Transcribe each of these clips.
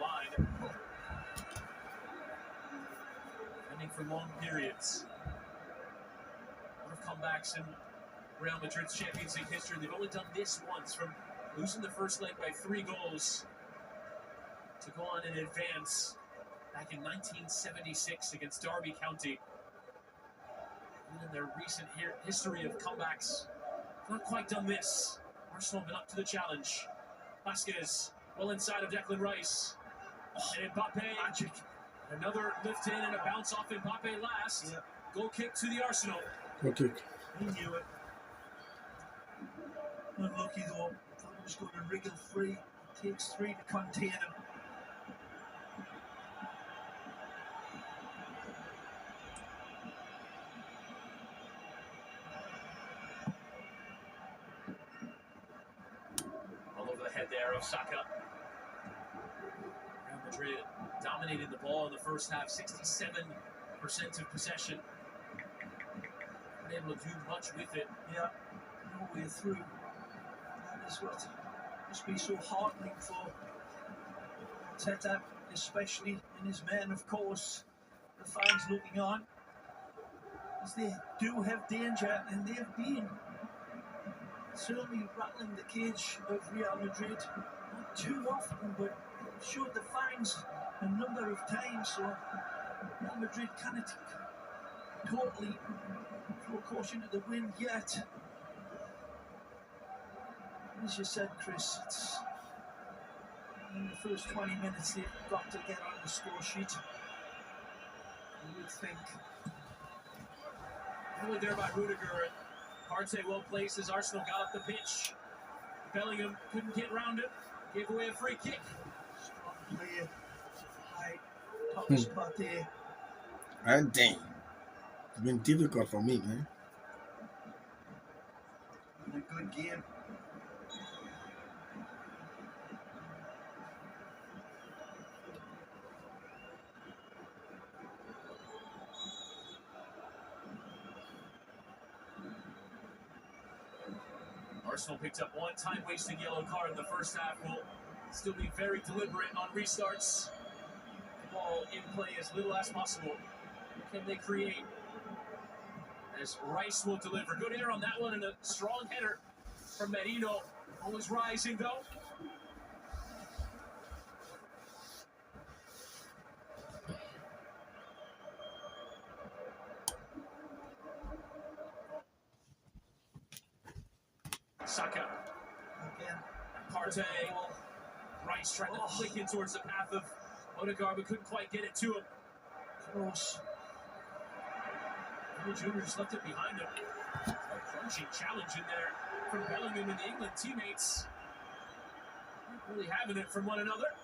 line. Ending for long periods. A lot of comebacks in Real Madrid's Champions League history. They've only done this once, from losing the first leg by 3 goals to go on and advance back in 1976 against Derby County. Even in their recent history of comebacks, not quite done this. Arsenal have been up to the challenge. Vasquez, well inside of Declan Rice. And Mbappe, magic. Another lift in and a bounce off Mbappe last. Yeah. Goal kick to the Arsenal. Goal kick. He knew it. Unlucky though. Thought he was going to wriggle free. It takes 3 to contain him. Head there of Saka. Real Madrid dominated the ball in the first half, 67% of possession. Not able to do much with it. Yeah, no way through. That is what must be so heartening for Teta, especially, and his men, of course. The fans looking on, as they do have danger, and they've been certainly rattling the cage of Real Madrid, not too often, but showed the fans a number of times. So Real Madrid cannot totally throw caution to the wind yet. As you said, Chris, it's in the first 20 minutes they've got to get on the score sheet. You would think. Really there by Rudiger. Partey well placed as Arsenal got up the pitch. Bellingham couldn't get round it. Gave away a free kick. Strong player. High top spot there. And damn. It's been difficult for me, man. Been a good game. Arsenal picked up one time-wasting yellow card in the first half. Will still be very deliberate on restarts. The ball in play as little as possible. Can they create? As Rice will deliver. Good air on that one and a strong header from Merino. Always rising though. Saka. Again. Partey. Rice trying to flick in towards the path of Odegaard, but couldn't quite get it to him. Close. Junior just left it behind him. A crunching challenge in there from Bellingham and the England teammates. Not really having it from one another.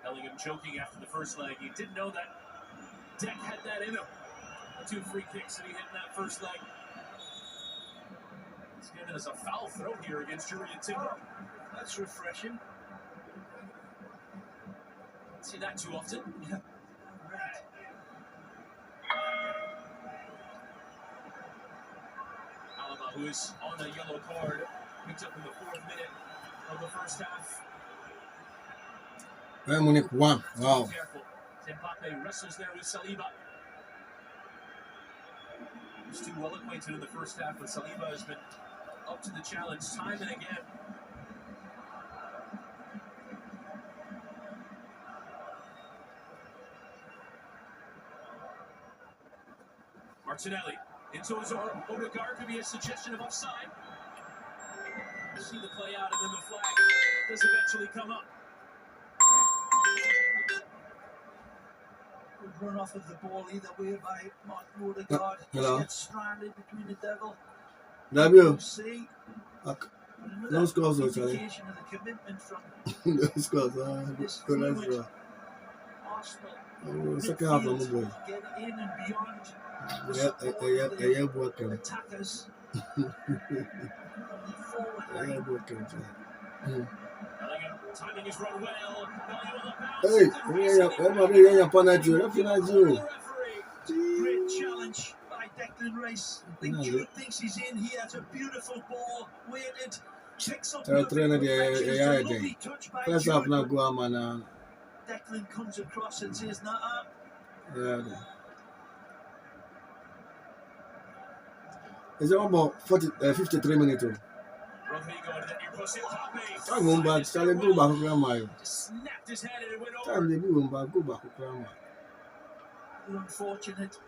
Bellingham choking after the first leg. He didn't know that Deck had that in him. The 2 free kicks that he hit in that first leg. It's given us a foul throw here against Julian Timber. That's refreshing. Don't see that too often. Yeah. Right. Alaba, who is on a yellow card, picked up in the 4th minute of the first half. Bayern Munich won. Wow. Careful. Mbappe wrestles there with Saliba. He's too well acquainted in the first half, but Saliba has been up to the challenge time and again. Martinelli into his Odegaard, could be a suggestion of offside. You see the play out, and then the flag does eventually come up. Good run off of the ball either way by Martin Odegaard. Hello. Gets stranded between the devil. W. See. No scores, though, Charlie. Indication of the commitment from No scores. this Good nice fluid draw. Arsenal Second half, I'm boy. get in and beyond the Yeah, support of yeah, the working. attackers. Forward Yeah, line. working. Bellingham timing his run well. Bellingham on the bounce. Hey, everybody, you're penalty. You're penalty. The referee. Great challenge by Declan Rice. I think Jude thinks he's in here. It's a beautiful ball. Weighted. Picks up perfect perfection. It's a lovely touch by Jude. Declan comes across and says, nah. Is it about 53 minutes? Time back, shall I go back to grandma? Snapped his head and it went Time over. they go back to grandma. Unfortunate.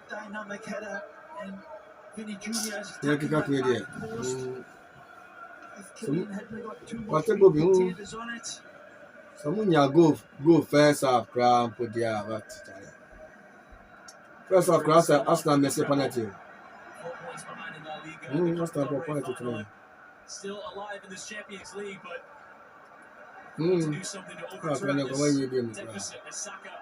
Dynamic header. And Vinny Jr. has Yeah, kick out tackled with that back post. If Killian hadn't got too much What meat about you? potatoes on it. Someone ya go first half crown put there but first half cross Arsenal mess penalty. 4 points behind in La Liga. What's that penalty Final. tonight? Still alive in this Champions League, but to do something to overturn When you this game deficit as Saka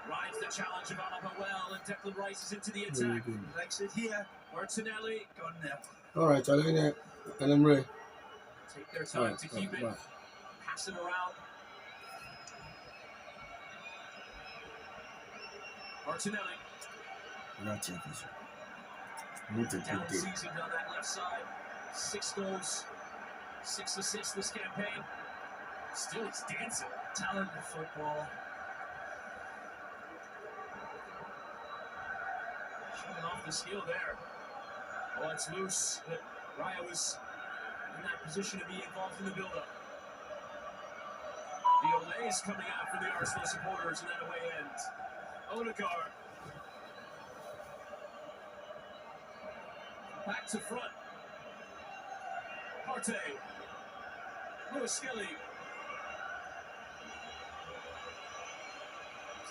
rides the challenge of Alaba well, and Declan Rice is into the attack. Likes it here. Martinelli Gone now. All right, I'll in it. And I'm ready. take their time to keep it, pass it around. Martinelli. Not yet. Down season on that left side. 6 goals, 6 assists this campaign. Still, he's dancing. Talented football. Showing off the skill there. Oh, it's loose. But Raya was in that position to be involved in the build-up. The Olay is coming out for the Arsenal supporters in that away end. Odegaard. Back to front. Partey. Lewis Skelly.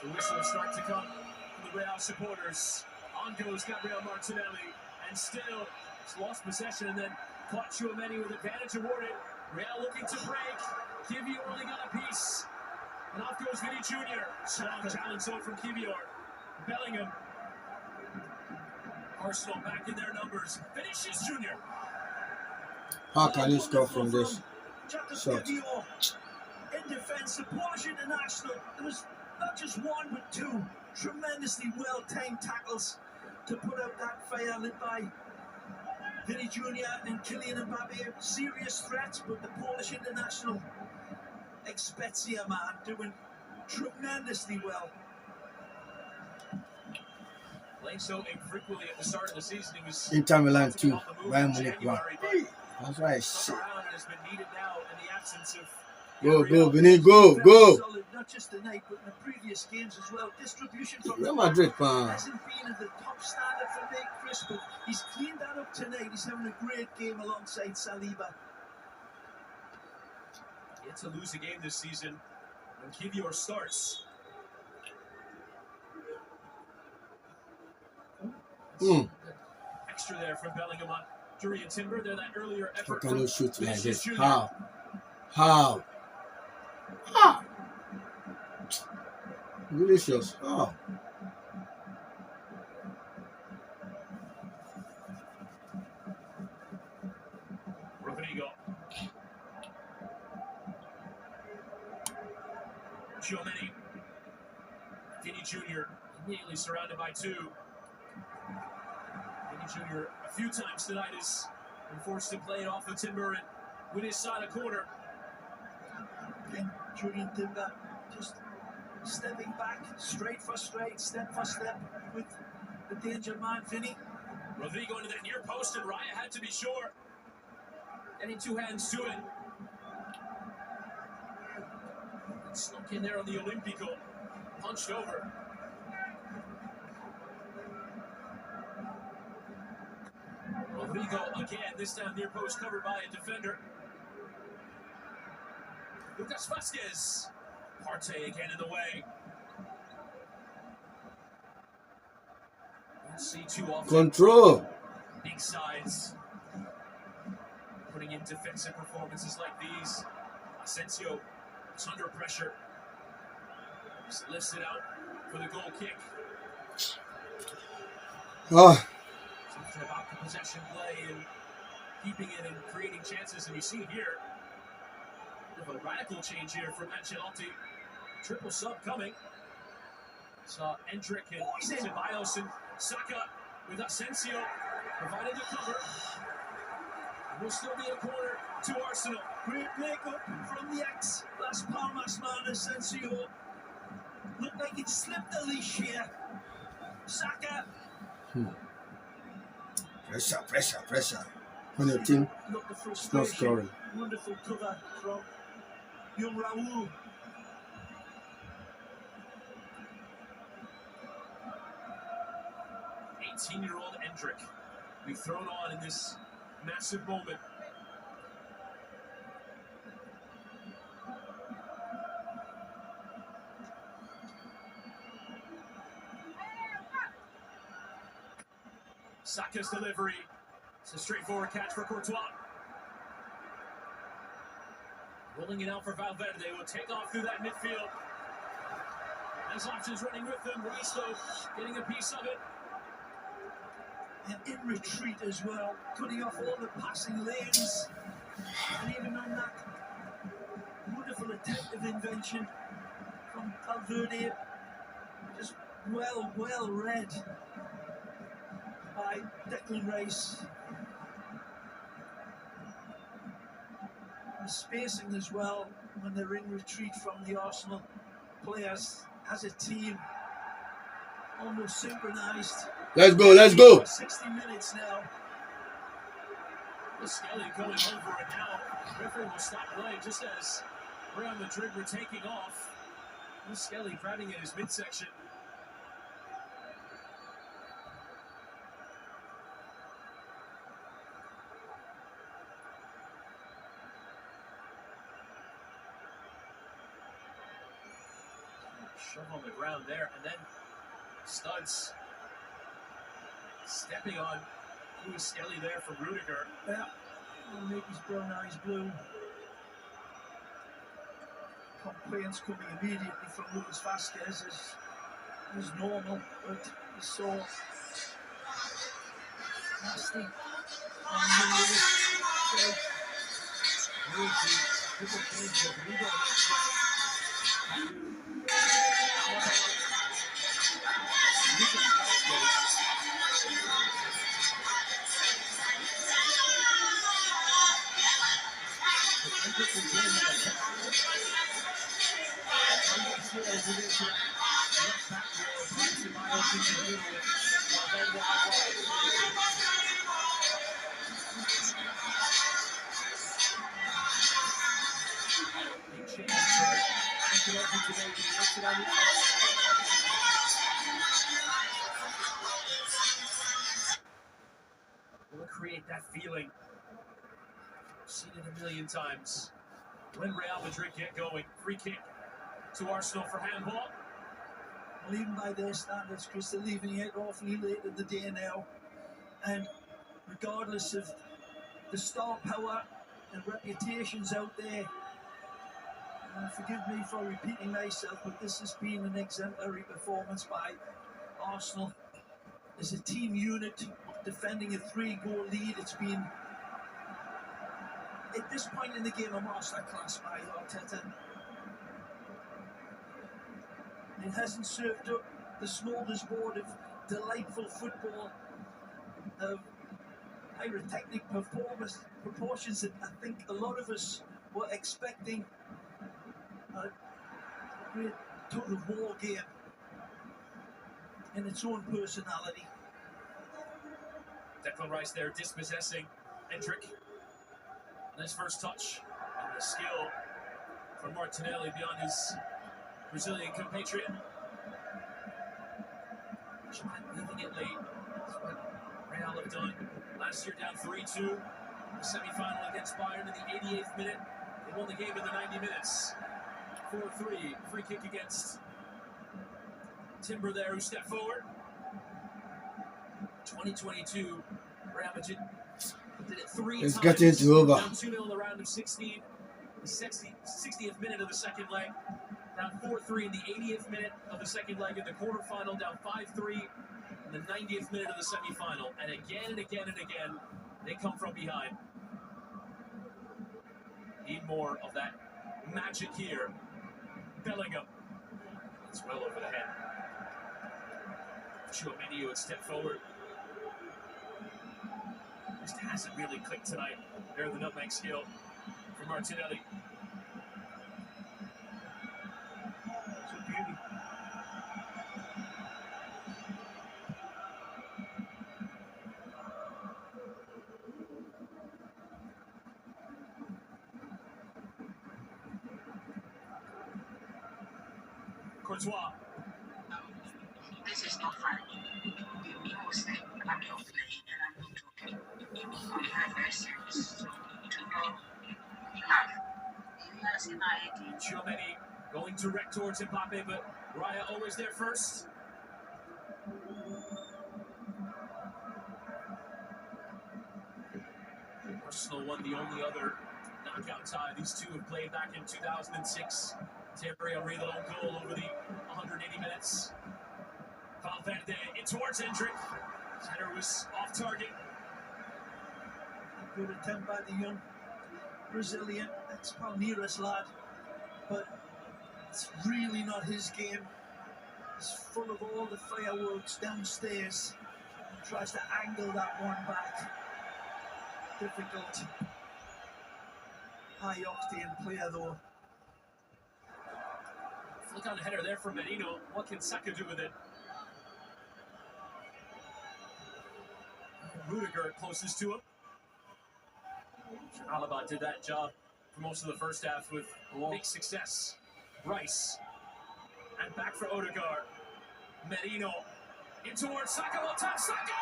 So the whistle will start to come from the Real supporters. On goes Gabriel Martinelli. And still, it's lost possession and then caught Tchouaméni with advantage awarded. Real looking to break. Kivior only got a piece. And off goes Vinny Jr. Strong challenge though from Kivior. Bellingham. Arsenal back in their numbers. Vinicius Jr. How can you score from this shot? In defence, the Polish international, there was not just one but 2 tremendously well-timed tackles to put out that fire lit by Vinny Jr. and Kylian Mbappe. Serious threats, but the Polish international, Expezia man, doing tremendously well. Playing so infrequently at the start of the season, he was Inter Milan 2, Bayern Munich 1. That's why shit. has been needed now in the absence of Go, Vinny, go. Solid, not just tonight, but in the previous games as well. Distribution from Real Madrid, man. hasn't been at the top standard for Nate Chris, but he's cleaned that up tonight. He's having a great game alongside Saliba. Yet to lose a game this season when Kivior starts. Extra there from Bellingham on Jury and Timber. They're that earlier effort. How can you shoot like this? Jr. How? Delicious. How? Rodrigo. Tchouaméni. Vinny Jr. immediately surrounded by 2. Vinny Jr. a few times tonight has been forced to play it off of Timber and with his side of corner. And Julian Timber just stepping back, straight for straight, step for step with the danger man, Vinny. Rodrigo into that near post, and Raya had to be sure. Getting 2 hands to it. Snuck in there on the Olympico. Punched over. Rodrigo again, this time near post covered by a defender. Lucas Vazquez. Partey again in the way. Don't see too often. Control. Big sides. Putting in defensive performances like these. Asensio is under pressure. Just lifts it out for the goal kick. Something about the possession play and keeping it and creating chances. And you see here, a radical change here from Ancelotti. Triple sub coming. Saw Endrick and Ceballos and Saka with Asensio provided the cover. Will still be a corner to Arsenal. Great break-up from the ex-Las Palmas man, Asensio. Looked like it slipped a leash here. Saka. Pressure. On your team, Look, the it's not scoring. Wonderful cover from young Raul. Year-old Endrick be thrown on in this massive moment. Saka's delivery. It's a straightforward catch for Courtois. Rolling it out for Valverde. Will take off through that midfield. Has options running with them. Ruiz, though, getting a piece of it. And in retreat as well, cutting off all the passing lanes. And even on that wonderful attempted invention from Valverde, just well read by Declan Rice. The spacing as well when they're in retreat from the Arsenal players as a team, almost synchronized. Let's go. 60 minutes now. Skelly going over, and now referee will stop play just as Real Madrid were taking off. Skelly grabbing at his midsection. Shove on the ground there, and then Studs stepping on Louis Skelly there from Rudiger. Yeah, will make his brown eyes blue. Complaints coming immediately from Lucas Vasquez is normal, but he saw nasty. Will create that feeling. I've seen it a million times. When Real Madrid get going, free kick to Arsenal for handball. Well, even by their standards, Chris, they're leaving it awfully late in the day now. And regardless of the star power and reputations out there, forgive me for repeating myself, but this has been an exemplary performance by Arsenal. As a team unit defending a 3-goal lead, it's been, at this point in the game, a masterclass by Arteta. It hasn't served up the smorgasbord of delightful football, of pyrotechnic proportions that I think a lot of us were expecting. A great total war game in its own personality. Declan Rice there dispossessing Endrick. Nice first touch and the skill from Martinelli beyond his Brazilian compatriot. Leaving it late. That's what Real have done last year, down 3-2. The semi-final against Bayern in the 88th minute. They won the game in the 90 minutes. 4-3. Free kick against Timber there, who stepped forward. 2022, Real Madrid did it 3 times. It's getting over. Down 2-0 in the round of 16. The 60th minute of the second leg. Down 4-3 in the 80th minute of the second leg in the quarterfinal. Down 5-3 in the 90th minute of the semifinal. And again and again and again, they come from behind. Need more of that magic here. Bellingham. It's well over the head. Chouameni would step forward. Just hasn't really clicked tonight. There, the nutmeg skill for Martinelli. It's a beauty. Courtois. This is not fun. You must think about your play and I'm not talking. I have lessons to know. Yes, in my idea. Chouameni going direct towards Mbappe, but Raya always there first. Arsenal won the only other knockout tie. These two have played back in 2006. Thierry Henry, the lone goal over the 180 minutes. Valverde in towards Hendrick. Header was off target. Good attempt by the young Brazilian. It's Palmeiras lad, but it's really not his game. He's full of all the fireworks downstairs. He tries to angle that one back. Difficult. High octane player though. Flick on header there from Merino. What can Saka do with it? Rudiger closest to him. Alaba did that job for most of the first half with big success. Rice. And back for Odegaard. Merino. In towards Saka. Well time. Saka!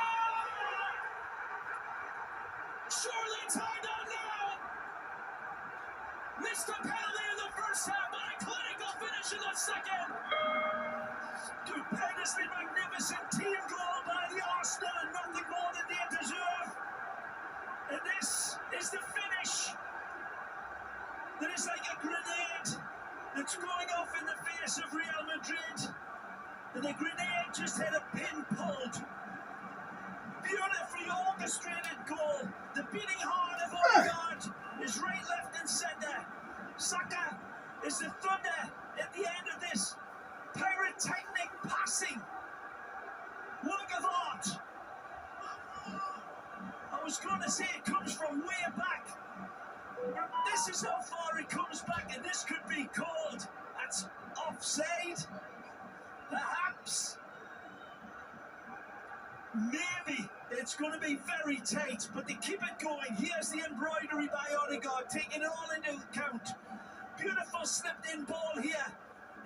Surely tied on now! Missed a penalty in the first half, but a clinical finish in the second. Stupendously magnificent team goal by the Arsenal and nothing more than they deserve. And this is the finish that is like a grenade that's going off in the face of Real Madrid. And the grenade just had a pin pulled. Beautifully orchestrated goal. The beating heart of Odegaard is right, left and centre. Saka is the thunder at the end of this pyrotechnic passing work of art. I was going to say it comes from way back, but this is how far it comes back, and this could be called that's offside, perhaps. Maybe it's going to be very tight, but they keep it going. Here's the embroidery by Odegaard, taking it all into account. Beautiful slipped-in ball here,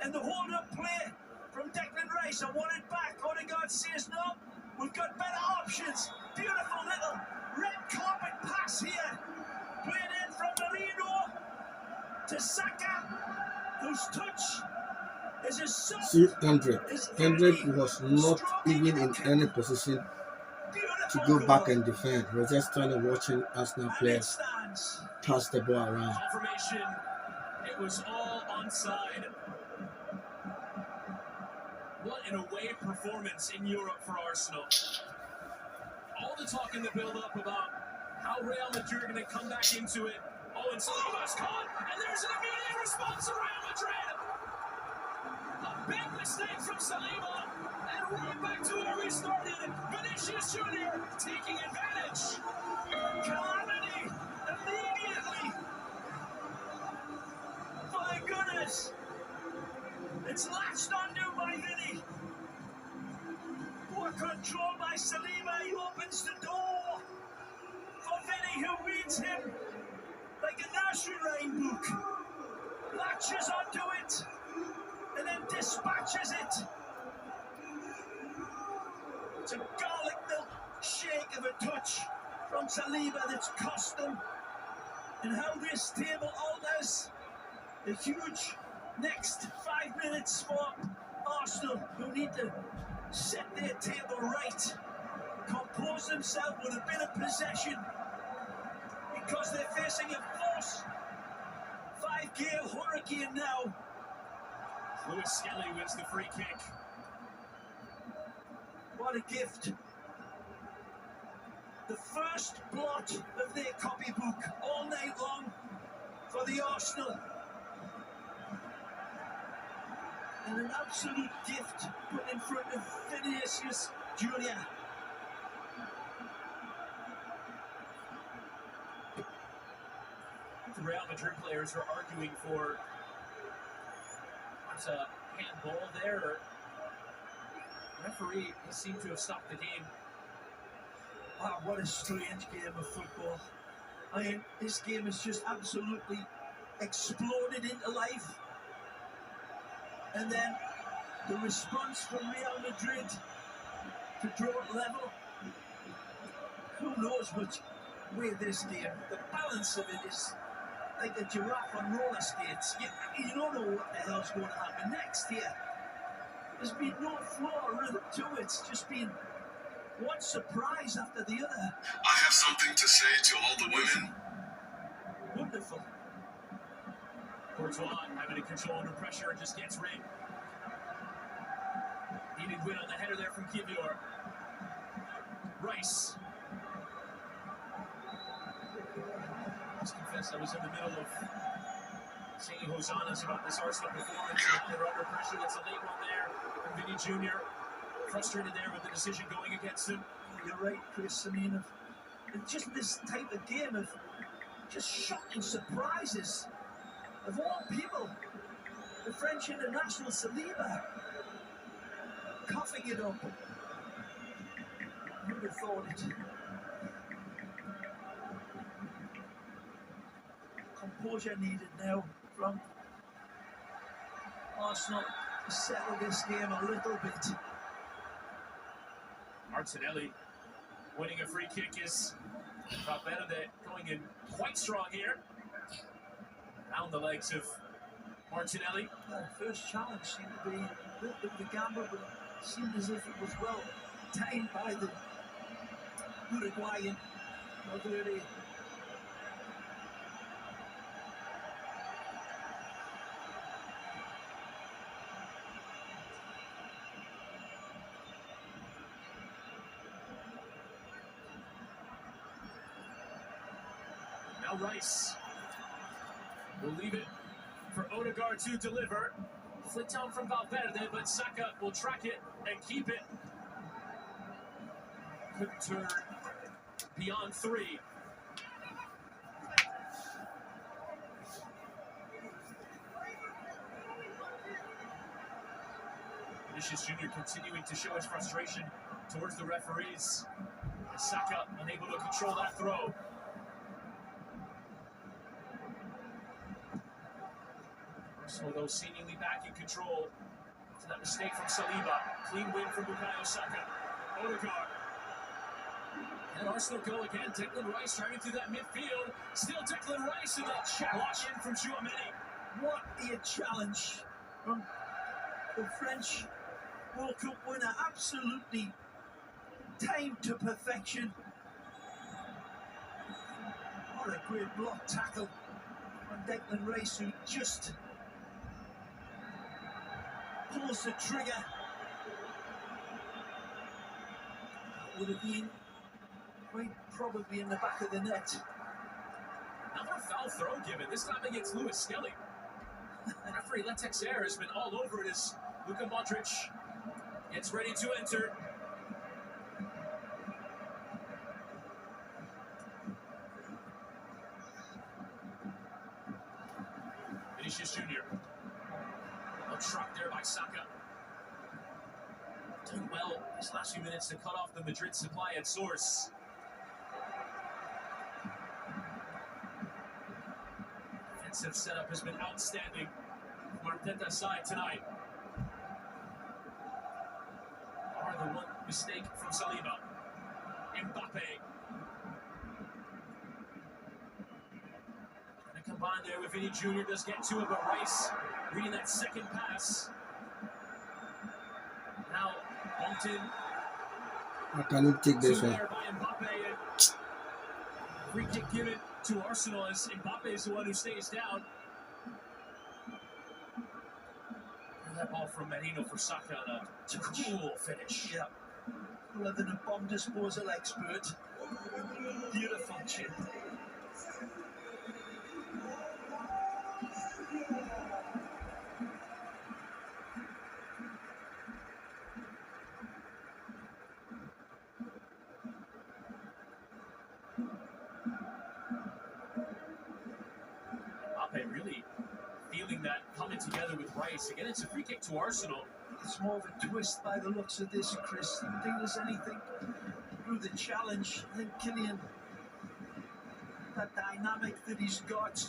and the hold-up play from Declan Rice. I want it back. Odegaard says no. We've got better options. Beautiful little red carpet pass here, played in from Merino to Saka, whose touch is as soft. See, Hendrick Hendrick was not even in any position to go back and defend. He was just trying to watch Arsenal players pass the ball around. Confirmation, it was all onside. What an away performance in Europe for Arsenal. All the talk in the build-up about how Real Madrid are going to come back into it. Oh, and Saliba's caught, and there's an immediate response to Real Madrid. A big mistake from Saliba, and right back to where we started. Vinicius Jr. taking advantage. Calamity immediately. My goodness. It's latched onto by Vinny. Poor control by Saliba. He opens the door for Vinny, who reads him like a nursery rhyme book. Latches onto it and then dispatches it. It's a garlic milk shake of a touch from Saliba that's cost them. And how this table alters the huge next 5 minutes for Arsenal, who need to set their table right, compose themselves with a bit of possession, because they're facing a force 5-gear hurricane now. Lewis Skelly wins the free kick. What a gift. The first blot of their copybook all night long for the Arsenal. And an absolute gift put in front of Vinicius Junior. The Real Madrid players are arguing for what's a handball there. Or referee seemed to have stopped the game. Wow, what a strange game of football. I mean, this game has just absolutely exploded into life. And then the response from Real Madrid to draw it level. Who knows which way this game, the balance of it is like a giraffe on roller skates. You don't know what the hell's going to happen next here. There's been no flow or rhythm to it. It's just been one surprise after the other. I have something to say to all the women. Wonderful. Courtois having to control under pressure and just gets rigged. Needed win on the header there from Kivior. Rice. I must confess I was in the middle of singing hosannas about this Arsenal performance. They're under pressure. That's a late one there from Vinny Jr. Frustrated there with the decision going against him. Oh, you're right, Chris. I mean, it's just this type of game of just shocking surprises. Of all people, the French international Saliba coughing it up. Who would have thought it? Composure needed now from Arsenal to settle this game a little bit. Martinelli winning a free kick is Valverde going in quite strong here. Down the legs of Martinelli. First challenge seemed to be a little bit of a gamble, but it seemed as if it was well timed by the Uruguayan Valverde. Now Rice will leave it for Odegaard to deliver. Flick down from Valverde, but Saka will track it and keep it. Couldn't turn beyond 3. Vinicius Jr. continuing to show his frustration towards the referees. And Saka unable to control that throw. Arsenal, though, seemingly back in control after that mistake from Saliba. Clean win from Bukayo Saka. Odegaard. And Arsenal go again. Declan Rice driving through that midfield. Still Declan Rice and a challenge in from Tchouaméni. What a challenge from the French World Cup winner. Absolutely timed to perfection. What a great block tackle on Declan Rice, who just pulls the trigger. Would have been quite probably in the back of the net. Another foul throw given, this time against Lewis Skelly. Referee Letexer has been all over it as Luka Modric gets ready to enter. Vinicius Jr. A truck there by Saka. Doing well these last few minutes to cut off the Madrid supply at source. Defensive setup has been outstanding from Arteta's side tonight. The one mistake from Saliba. Mbappe. And a combine there with Vinny Jr. does get to it, but Rice reading that second pass. Now bumped in. I cannot take this one. By Mbappe, and free kick given to Arsenal as Mbappe is the one who stays down. That ball from Merino for Saka on a cool finish. Yeah. Rather than a bomb disposal expert. Beautiful chip. together with Rice. Again, it's a free kick to Arsenal. It's more of a twist by the looks of this, Chris. I don't think there's anything through the challenge. I think Killian, that dynamic that he's got,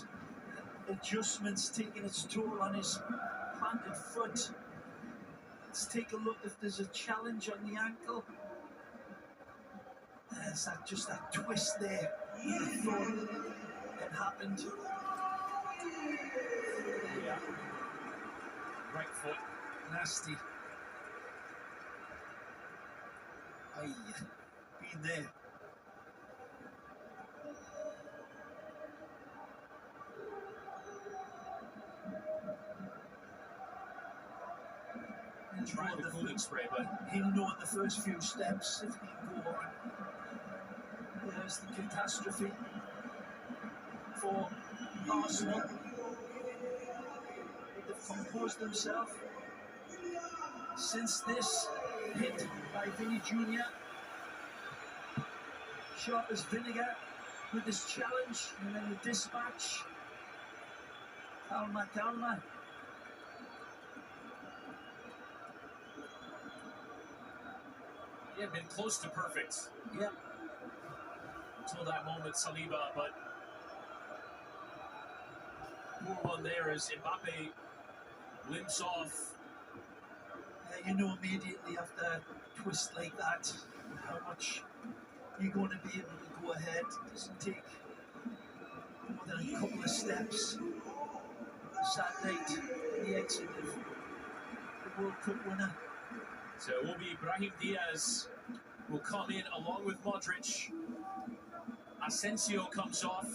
adjustments taking its toll on his planted foot. Let's take a look if there's a challenge on the ankle. There's just that twist there. I thought it happened. Yeah. Right foot. Nasty. Aye, been there. Trying the cooling spray, but he'll know in the first few steps if he can go on. There's the catastrophe for Arsenal. They've composed themselves since this hit by Vinny Jr. Sharp as vinegar with this challenge, and then the dispatch. Calma, calma. Yeah, been close to perfect. Yep. Until that moment, Saliba, but poor one there as Mbappe limps off. You know immediately after a twist like that how much you're going to be able to go ahead. It doesn't take more than a couple of steps. Sad night, the exit of the World Cup winner. So it will be Brahim Diaz will come in along with Modric. Asensio comes off.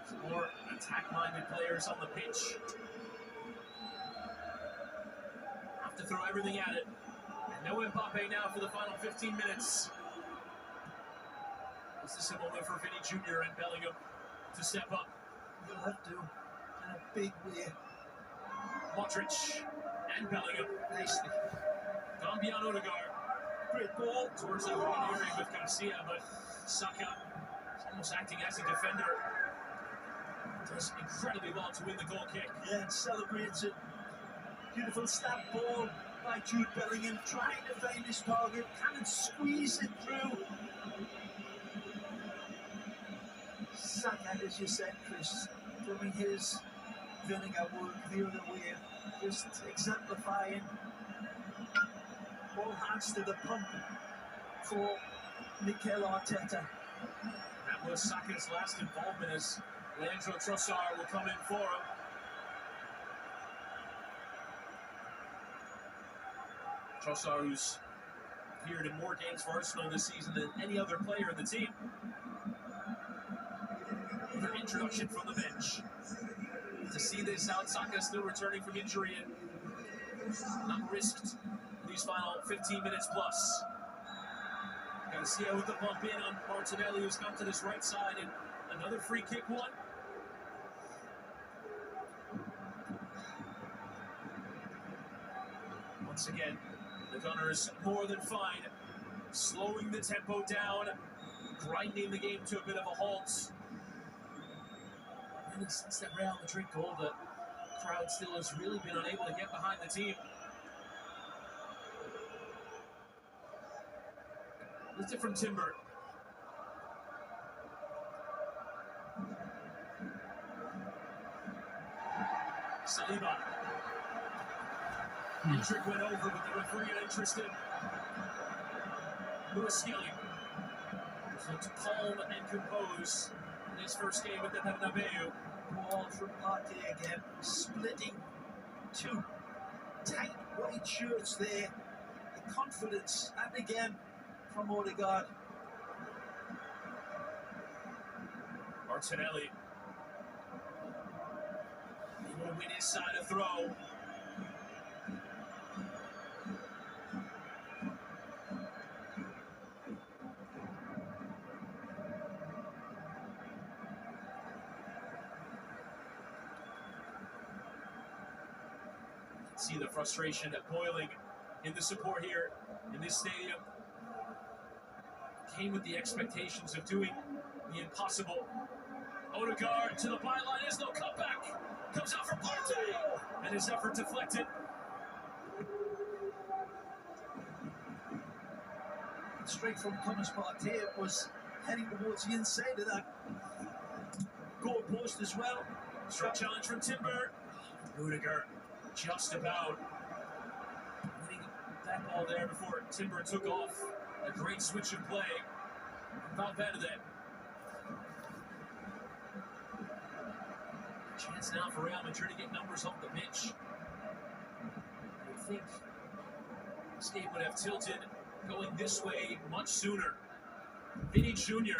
Some more attack-minded players on the pitch. Have to throw everything at it. And no Mbappe now for the final 15 minutes. Is this a moment for Vinny Jr. and Bellingham to step up? You'll have to, in a big way. Modric and Bellingham. Nicely. Gone beyond Odegaard. Great ball. Towards that wide area with Garcia, but Saka is almost acting as a defender. Does incredibly well to win the goal kick. Yeah, and celebrates it. Beautiful stab ball by Jude Bellingham, trying to find his target. Can it squeeze it through? Saka, as you said, Chris, doing his vinegar work the other way, just exemplifying all hands to the pump for Mikel Arteta. That was Saka's last involvement as Leandro Trossard will come in for him. Trossard, who's appeared in more games for Arsenal this season than any other player in the team. Another introduction from the bench. To see this out, Saka still returning from injury and not risked these final 15 minutes plus. Garcia with the bump in on Martinelli, who's come to this right side, and another free kick one. Once again, the Gunners more than fine, slowing the tempo down, grinding the game to a bit of a halt. And since that Real Madrid goal, the crowd still has really been unable to get behind the team. It's different timber. Saliba. Trick went over, but the referee uninterested. Lewis Skelly looked calm and composed in his first game at the Bernabeu. Ball from Partey again, splitting two tight white shirts there. The confidence, and again from Odegaard. Martinelli able to win his side of throw. See the frustration boiling in the support here in this stadium. Came with the expectations of doing the impossible. Odegaard to the byline, is no cutback. Comes out for Partey, and his effort deflected. Straight from Thomas Partey, it was heading towards the inside of that goal post as well. Short challenge from Timber. Rudiger just about winning that ball there before Timber took off. A great switch of play. Valverde. Chance now for Real Madrid to get numbers off the pitch. I think this game would have tilted going this way much sooner. Vinny Jr.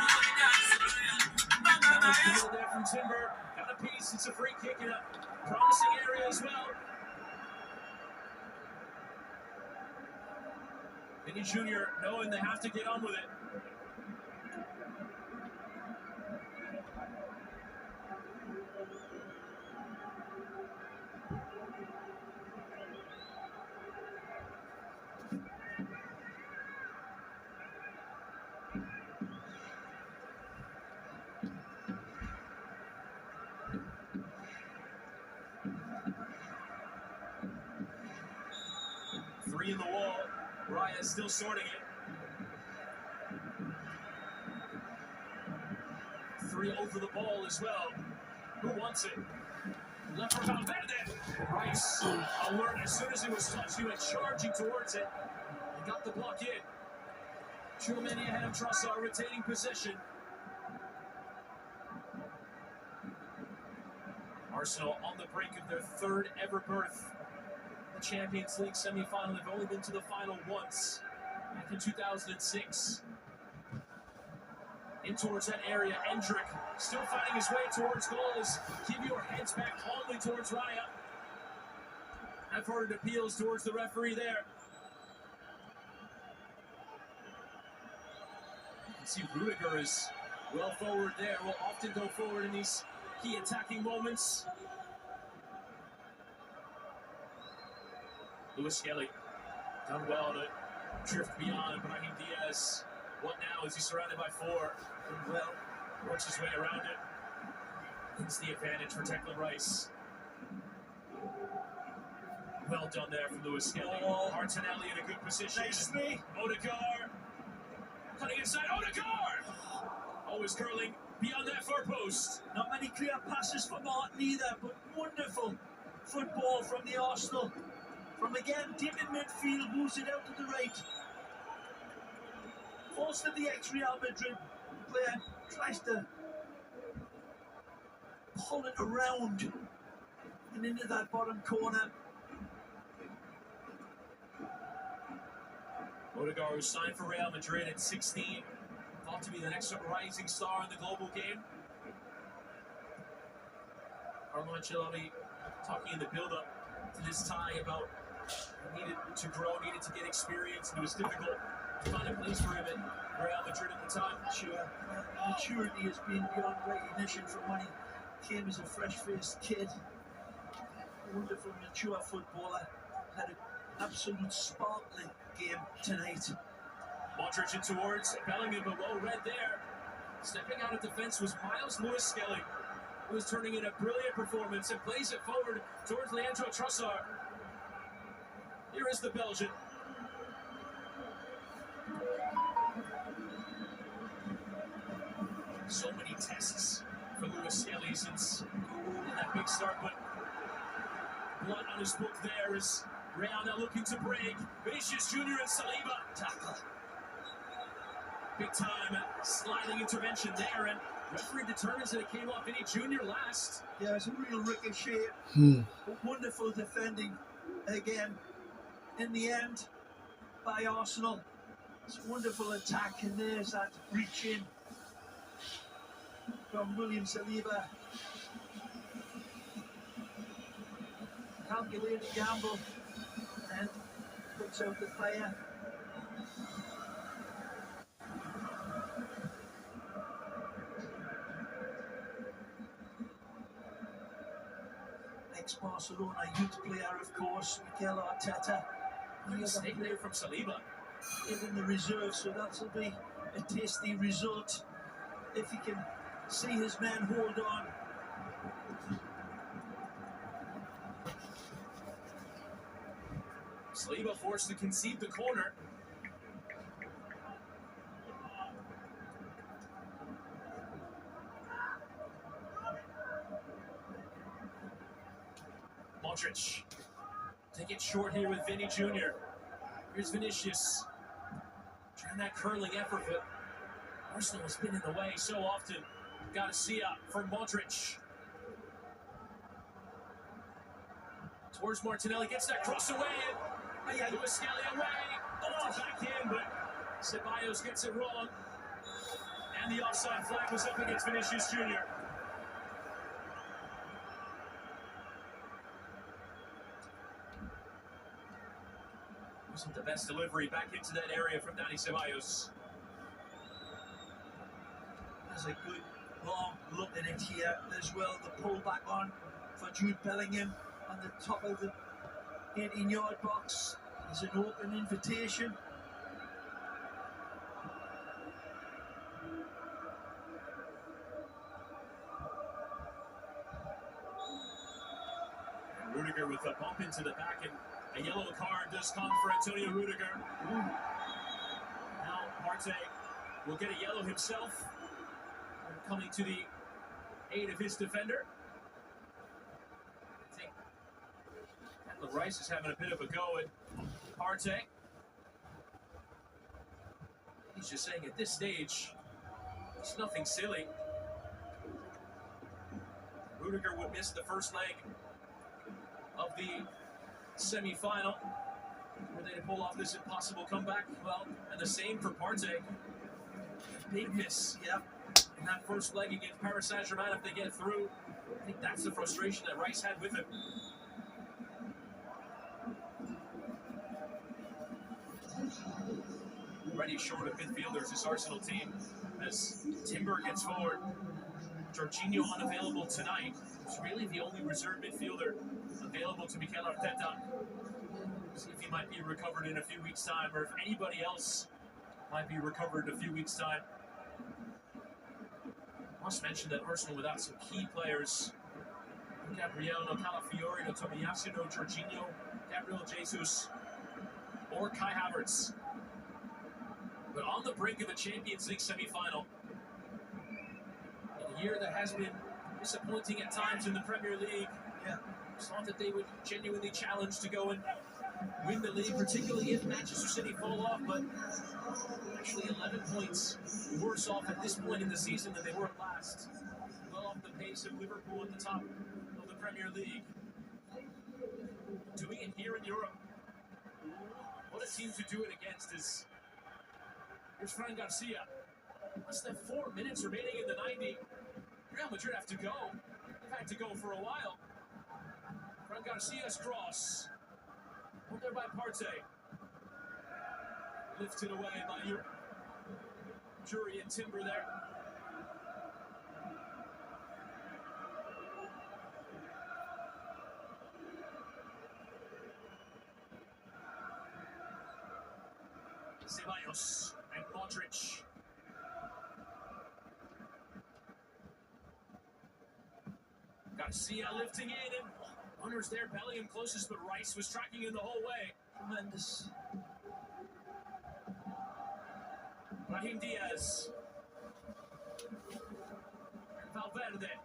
There from Timber. Got a piece. It's a free kick in a promising area as well. Vinny Jr. knowing they have to get on with it. Three in the wall. Raya still sorting it. Three over the ball as well. Who wants it? Left for Valverde. Rice alert as soon as he was touched. He went charging towards it and got the block in. Tchouameni ahead of Trossard, retaining possession. Arsenal on the brink of their third ever berth. The Champions League semi-final. They've only been to the final once, back in 2006. In towards that area, Endrick still finding his way towards goals. Keep your heads back calmly towards Raya. Half-hearted appeals towards the referee there. You can see Rudiger is well forward there. Will often go forward in these key attacking moments. Lewis Skelly done well to drift beyond Brahim Diaz. What now? Is he surrounded by four? And well, works his way around it. It's the advantage for Declan Rice. Well done there from Lewis Skelly. Martinelli in a good position. Next me. Odegaard cutting inside. Odegaard! Always curling beyond that far post. Not many clear passes for Martin either, but wonderful football from the Arsenal. From again, deep in midfield, moves it out to the right. Falls to the ex-Real Madrid player, tries to pull it around and into that bottom corner. Odegaard, who signed for Real Madrid at 16, thought to be the next rising star in the global game. Carlo Ancelotti talking in the build-up to this tie about needed to grow, needed to get experience, and it was difficult to find a place for him at Real Madrid at the time. Sure, maturity has been beyond recognition from when he came as a fresh-faced kid. A wonderful, mature footballer. Had an absolute sparkling game tonight. Modric in towards Bellingham, but well read there. Stepping out of defense was Miles Lewis Skelly, who was turning in a brilliant performance and plays it forward towards Leandro Trossard. Here is the Belgian. So many tests for Lewis Skelly since that big start, but blood on his book there is Real now looking to break. Vinicius Jr. and Saliba tackle. Big time sliding intervention there, and referee determines that it came off Vinny Jr. last. Yeah, it's a real ricochet. But wonderful defending again in the end by Arsenal. It's a wonderful attack, and there's that reach in from William Saliba. Calculated gamble and puts out the player. Ex-Barcelona youth player, of course, Mikel Arteta. Mistake there from Saliba. In the reserve, so that'll be a tasty result if he can see his men hold on. Saliba forced to concede the corner. Modric. Take it short here with Vinny Jr. Here's Vinicius. Trying that curling effort, but Arsenal has been in the way so often. Garcia for Modric. Towards Martinelli, gets that cross away. Lewis Skelly away. Oh, back in, but Ceballos gets it wrong. And the offside flag was up against Vinicius Jr. Wasn't the best delivery back into that area from Dani Ceballos. There's a good long look at it here as well. The pull back on for Jude Bellingham on the top of the 18-yard box. There's an open invitation. And Rudiger with a bump into the back, and a yellow card does come for Antonio Rudiger. Now Partey will get a yellow himself, coming to the aid of his defender. I think Declan Rice is having a bit of a go at Partey. He's just saying at this stage, it's nothing silly. Rudiger would miss the first leg of the semi-final, where they pull off this impossible comeback. Well, and the same for Partey. Big miss, yeah, in that first leg against Paris Saint-Germain. If they get through, I think that's the frustration that Rice had with him. Already short of midfielders, this Arsenal team, as Timber gets forward. Jorginho unavailable tonight. It's really the only reserve midfielder available to Mikel Arteta. See if he might be recovered in a few weeks' time, or if anybody else might be recovered in a few weeks' time. Must mention that Arsenal without some key players. No Gabriel, no Calafiori, no Tomiyasu, no Jorginho, Gabriel Jesus, or Kai Havertz. But on the brink of a Champions League semi-final, in a year that has been disappointing at times in the Premier League, it's thought that they would genuinely challenge to go and win the league, particularly if Manchester City fall off, but actually 11 points worse off at this point in the season than they were last. Well off the pace of Liverpool at the top of the Premier League. Doing it here in Europe. What a team to do it against is... Here's Fran Garcia. Less than 4 minutes remaining in the 90. Real Madrid have to go. They've had to go for a while. Fran Garcia's cross. Put there by Partey. Lifted away by Jury and Timber there. Ceballos and Modric. Garcia lifting in, and runners there, Bellingham closest, but Rice was tracking in the whole way. Tremendous. Raheem Diaz. And Valverde.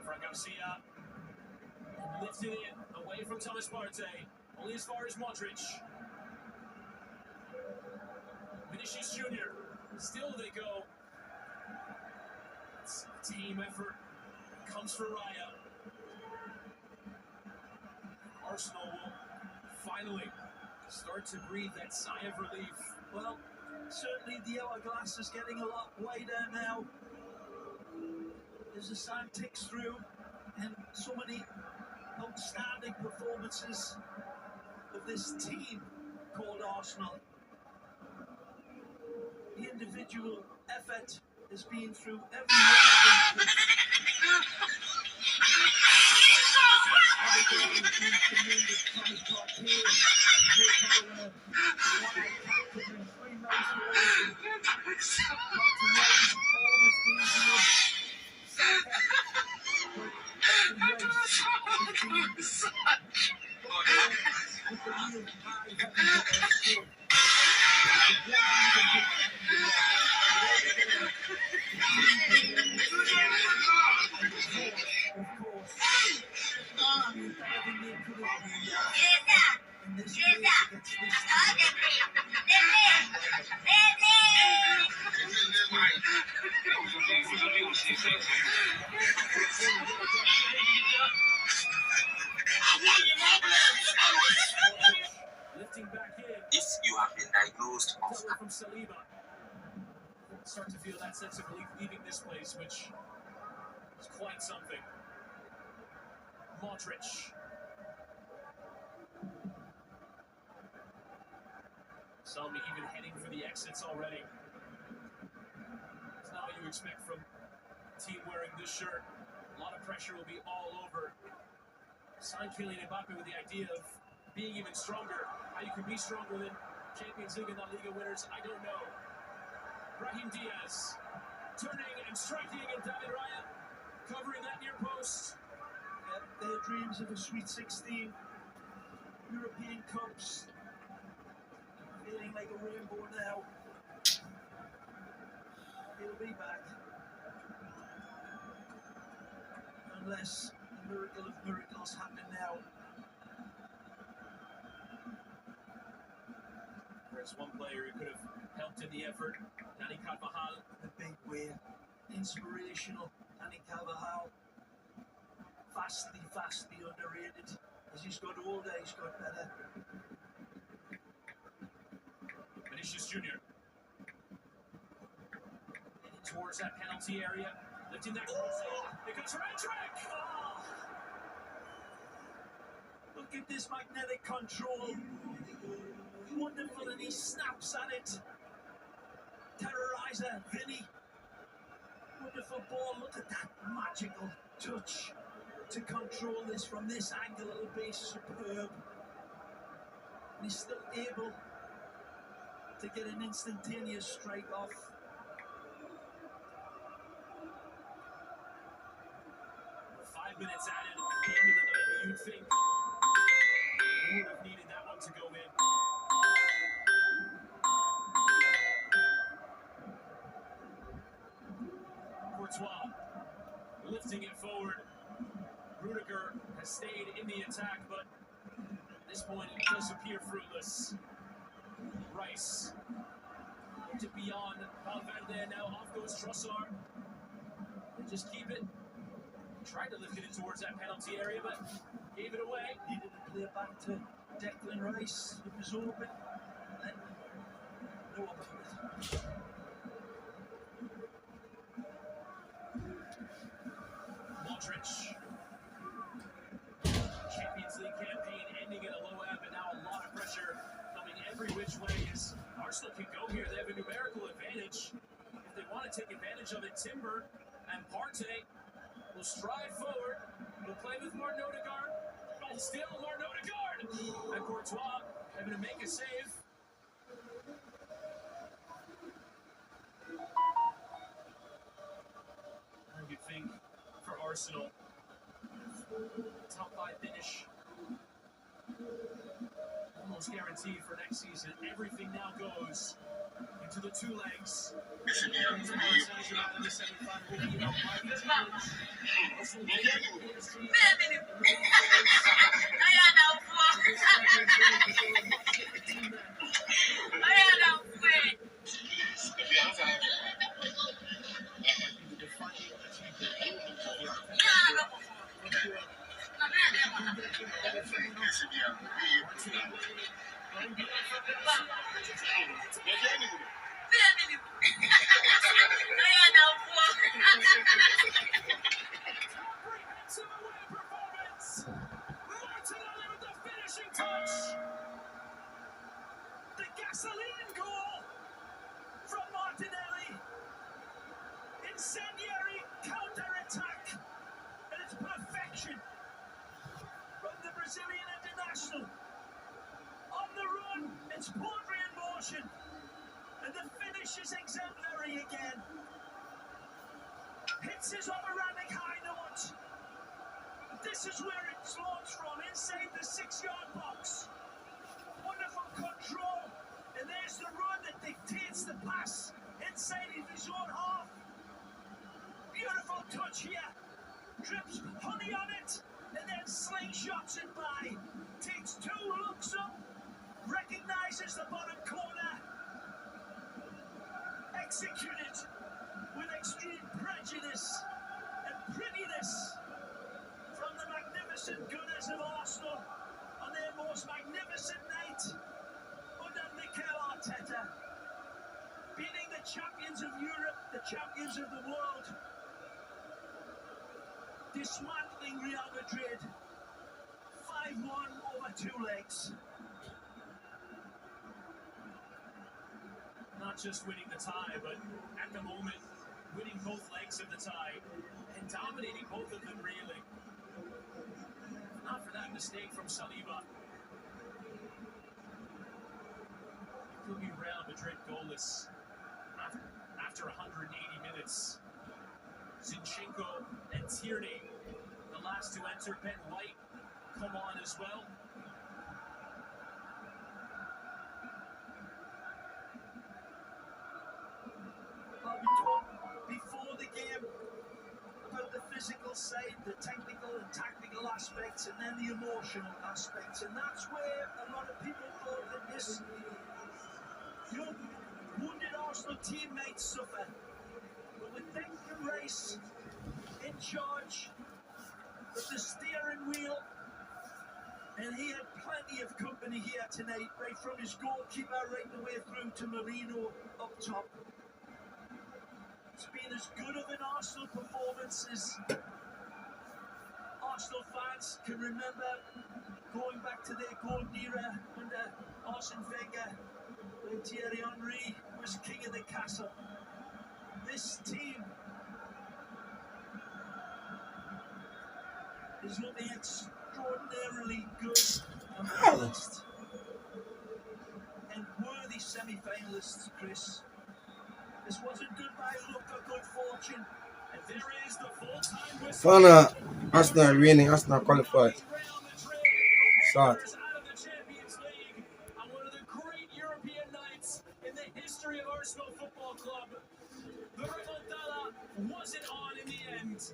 Fran Garcia. Lifted in, away from Thomas Partey. Only as far as Modric. Vinicius Jr. Still they go. It's a team effort. Comes for Raya. Arsenal will finally start to breathe that sigh of relief. Well, certainly the hourglass is getting a lot wider now. As the time ticks through, and so many outstanding performances of this team called Arsenal. The individual effort has been through every one of them. Lifting back in. If you have been diagnosed of Double from Saliba. Start to feel that sense of relief leaving this place, which is quite something. Modric. Some even heading for the exits already. It's not what you expect from a team wearing this shirt. A lot of pressure will be all over. Sign Kylian Mbappe with the idea of being even stronger. How you can be stronger than Champions League and La Liga winners, I don't know. Brahim Diaz turning and striking, and David Raya covering that near post. Yep, their dreams of a Sweet 16, European Cups, feeling like a rainbow now. He'll be back. Unless the miracle of miracles happen now. There's one player who could have helped in the effort, Dani Carvajal. The big way, inspirational, Dani Carvajal. Vastly underrated. As he's got older, he's got better. Vinicius Jr. Heading towards that penalty area, lifting that cross. It goes for Madrid. Oh. Look at this magnetic control. Wonderful, and he snaps at it. Terrorizer, Vinny. Wonderful ball. Look at that magical touch to control this from this angle. It'll be superb. And he's still able to get an instantaneous strike off. We're 5 minutes added at the end of the night. You'd think we would have needed that one to go in. Courtois lifting it forward. Rudiger has stayed in the attack, but at this point it does appear fruitless. Rice looked it beyond Valverde, now off goes Trossard. They just keep it. Tried to lift it in towards that penalty area, but gave it away. Needed to play back to Declan Rice. It was open. And no about it. Modric. Champions League campaign ending at a low ebb, and now a lot of pressure coming every which way as Arsenal can go here. They have a numerical advantage. If they want to take advantage of it, Timber and Partey will stride forward. Will play with Martin Odegaard. And still Martin Odegaard. And Courtois having to make a save. And you'd think for Arsenal, top 5 finish almost guaranteed for next season. Everything now goes into the two legs. In the semi-final will be about 5 teams. Arsenal The gasoline goal from Martinelli. Incendiary counter-attack. And it's perfection from the Brazilian international. On the run, it's poetry in motion. And the finish is exemplary again. Hits his operatic high note. This is where it's launched from, inside the 6-yard box. Wonderful control. And there's the run that dictates the pass inside of his own half. Beautiful touch here. Drips honey on it and then slingshots it by. Takes 2 looks up. Recognizes the bottom corner. Executed with extreme prejudice. magnificent gunners of Arsenal on their most magnificent night under Mikel Arteta, beating the champions of Europe, the champions of the world, dismantling Real Madrid 5-1 over 2 legs. Not just winning the tie, but at the moment, winning both legs of the tie and dominating both of them really. Not for that mistake from Saliba. It could be Real Madrid goalless after 180 minutes. Zinchenko and Tierney, the last to enter. Ben White come on as well. Well, we talked before the game about the physical side, the technical and tactical aspects, and then the emotional aspects. And that's where a lot of people thought that this young, wounded Arsenal teammates suffer. But with Declan Rice in charge of the steering wheel, and he had plenty of company here tonight, right from his goalkeeper right the way through to Marino up top. It's been as good of an Arsenal performance as Arsenal fans can remember, going back to their golden era under Arsene Wenger, when Thierry Henry was king of the castle. This team is looking extraordinarily good and balanced, and worthy semi-finalists, Chris. This wasn't good by luck or good fortune. And there is the full-time whistle. Final, Arsenal winning, Arsenal qualified. Real Madrid Sad. enters out of the Champions League on one of the great European nights in the history of Arsenal Football Club. The remontada wasn't on in the end.